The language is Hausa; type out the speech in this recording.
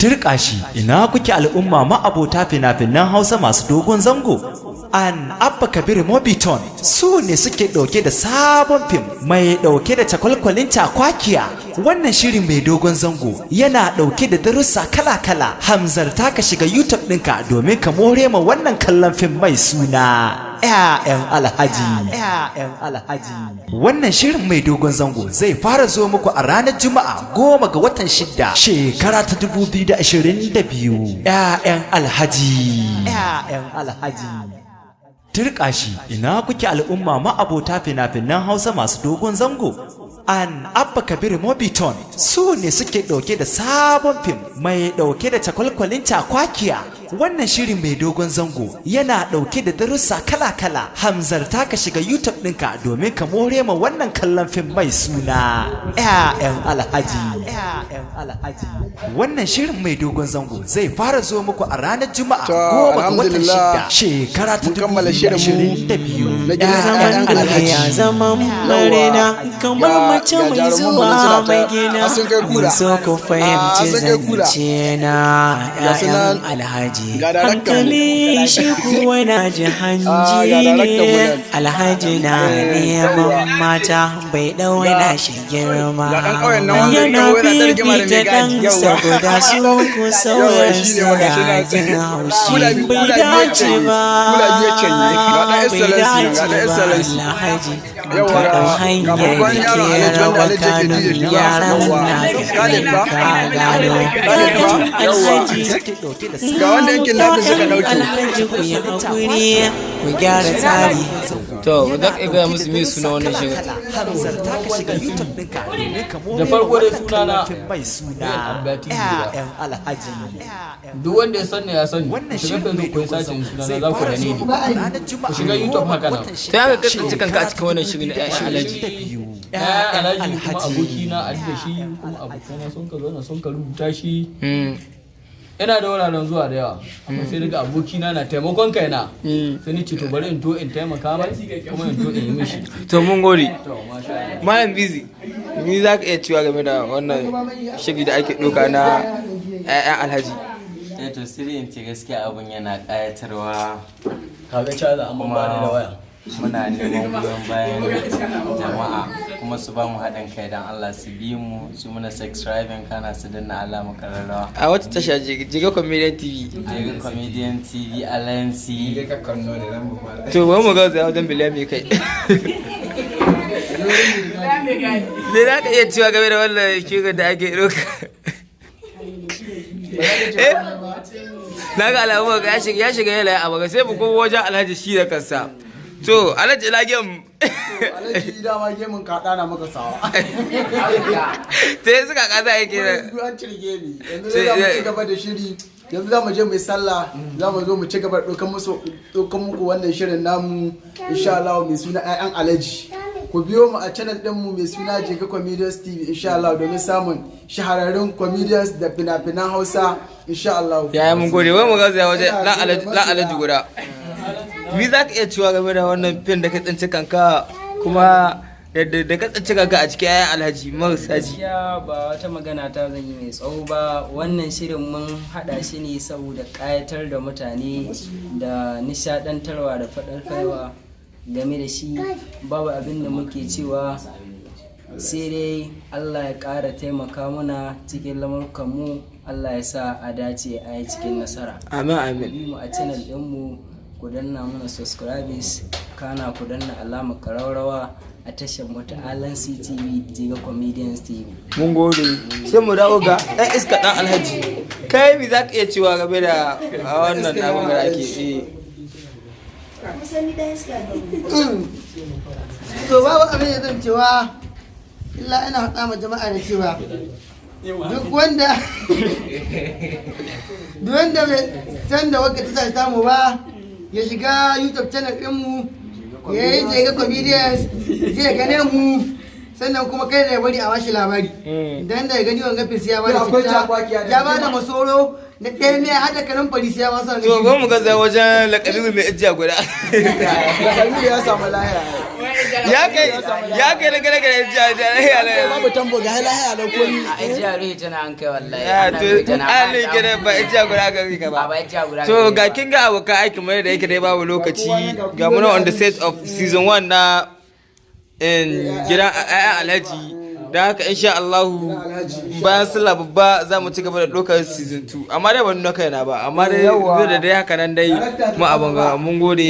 Turƙa shi ina kuke al'umma ma'abota fina-finan Hausa masu dogon zango. An Abba Kabir Mobiton su ne suke ɗauke da sabon fim mai ɗauke da cakwalkwalin cakwakiya. Wannan shirin mai dogon zango yana ɗauke da darussa kala-kala. Hamzarta ka shiga YouTube ɗinka domin ka more ma wannan kallon fim mai suna ‘Ya'yan Alhaji. Wannan shirin mai dogon zango zai fara zo muku a ranar Juma'a 10 ga watan 6 shekara ta 2022. ‘Ya'yan Alhaji. Turƙa shi ina kuke al'umma ma'abota fina-finan Hausa masu dogon zango. An Abba Kabir Mobiton su ne suke ɗauke da sabon fim mai ɗauke da cakwalkwalin cakwakiya. Wannan shirin mai dogon zango yana ɗauke da darussa kala-kala. Hamzarta ka shiga YouTube ɗinka domin ka more ma wannan kallon fim mai suna ‘Ya'yan Alhaji. Wannan shirin mai dogon zango zai fara zo muku a ranar Juma'a 10 ga watan 6 shekara ta 2022. ‘Ya'yan Alhaji. Ya zama marina kamar mace mai zuwa mai gina. Mun so ku fahimci zance na ‘Ya'yan Alhaji. Hankali shi kuwa na ji hanji ne. Alhaji na neman mata bai ɗauna shi girma. Yana fifita ɗansa guda su ku sauran suna jin haushi. Bai dace ba, Alhaji. Ka ɗau hanyar da ke raba kanun yaran na ka gano. Alhaji ku yi hakuri ku gyara tsari. To, za ka gaya musu me suna wannan shirin? Da farko dai suna na duk wanda ya sani ya sani. Ku shiga Facebook kun sace suna na za ku da ni. Ku shiga YouTube haka nan. Ta yaka kasance kanka a cikin wannan shirin na ‘Ya'yan Alhaji. ‘Ya'yan Alhaji kuma abokina a da shi kuma abokina sun ka zauna sun ka rubuta shi. Ina da wuraren zuwa da yawa amma sai daga abokina na taimakon kaina sai ni ce to bari in to in taimaka mai kuma in to in yi mishi. To mun gode. Malam Busy, ni za ka iya cewa game da wannan shiri da ake ɗauka na ‘Ya'yan Alhaji. To sirrin ce gaskiya abun yana ƙayatarwa. Kaga caza amma ba da waya. Muna neman goyon bayan jama'a kuma su ba mu haɗin kai don Allah su bi mu su muna subscribing kana su danna alama kararrawa. A wata tasha Jiga Comedian TV. Jiga Comedian TV Alliance. To ba mu ga zai wajen biliyan mai kai. Me za ka iya cewa game da wannan shirin da ake ɗauka? Na ga alamu ga ya shiga yalaye a baga sai mu kuma wajen Alhaji shi da kansa. To, Alhaji ina gem. Alhaji dama gemun kaɗa na maka sawa. Ta yi suka ƙasa yake da. An cirge ni. Yanzu za mu ci gaba da shiri. Yanzu za mu je mai sallah. Za mu zo mu ci gaba da ɗaukan muku wannan shirin namu. Insha Allah mai suna ‘Ya'yan Alhaji. Ku biyo mu a channel ɗinmu mai suna Jiga Comedians TV insha Allah domin samun shahararrun comedians da fina-finan Hausa insha Allah. Yaya mun gode, wai mu gaza waje la Alhaji guda. Mi za ka iya cewa game da wannan fim da ka tsinci kanka kuma da ka tsinci kanka a cikin ‘Ya'yan Alhaji marasa ji? Gaskiya ba wata magana ta zan yi mai tsawo ba. Wannan shirin mun haɗa shi ne saboda ƙayatar da mutane da nishaɗantarwa da faɗakarwa game da shi. Babu abin da muke cewa sai dai Allah ya ƙara taimaka mana cikin lamurkanmu. Allah ya sa a dace a yi cikin nasara. Amin amin. Mu a channel ɗinmu ku danna mana subscribers kana ku danna alamar ƙararrawa a tashar wata Alliance TV Jiga Comedians TV. Mun gode. Sai mu dawo ga ɗan iska ɗan Alhaji. Kai mi za ka iya cewa game da wannan abin da ake yi? To babu abin da zan cewa illa ina haɗa ma jama'a da cewa duk wanda bai san da wakil ta samu ba ya shiga YouTube channel ɗinmu ya yi Jiga Comedians zai gane mu sannan kuma kai da ya bari a bashi labari idan da ya gani wanga fisi ya bada fita ya bada masoro na ɗaya ne hada kanan farisi ya masa ne. To ba mu gaza wajen lakabi mai ajiya guda. Lakabi ya samu lahiya. ya kai da gare gare jiya babu tambo ga halaye da komi a jiya ruhi tana an kai wallahi ya to ali gare ba jiya guda gari ka ba so ga kin ga abokan aiki mai da yake dai babu lokaci ga muna on the set of season 1 na gidan ayyan alhaji da haka insha Allah bayan sallah babba za mu ci gaba da ɗaukar season 2 amma dai ban nuna kaina ba amma dai da dai haka nan dai mu abanga mun gode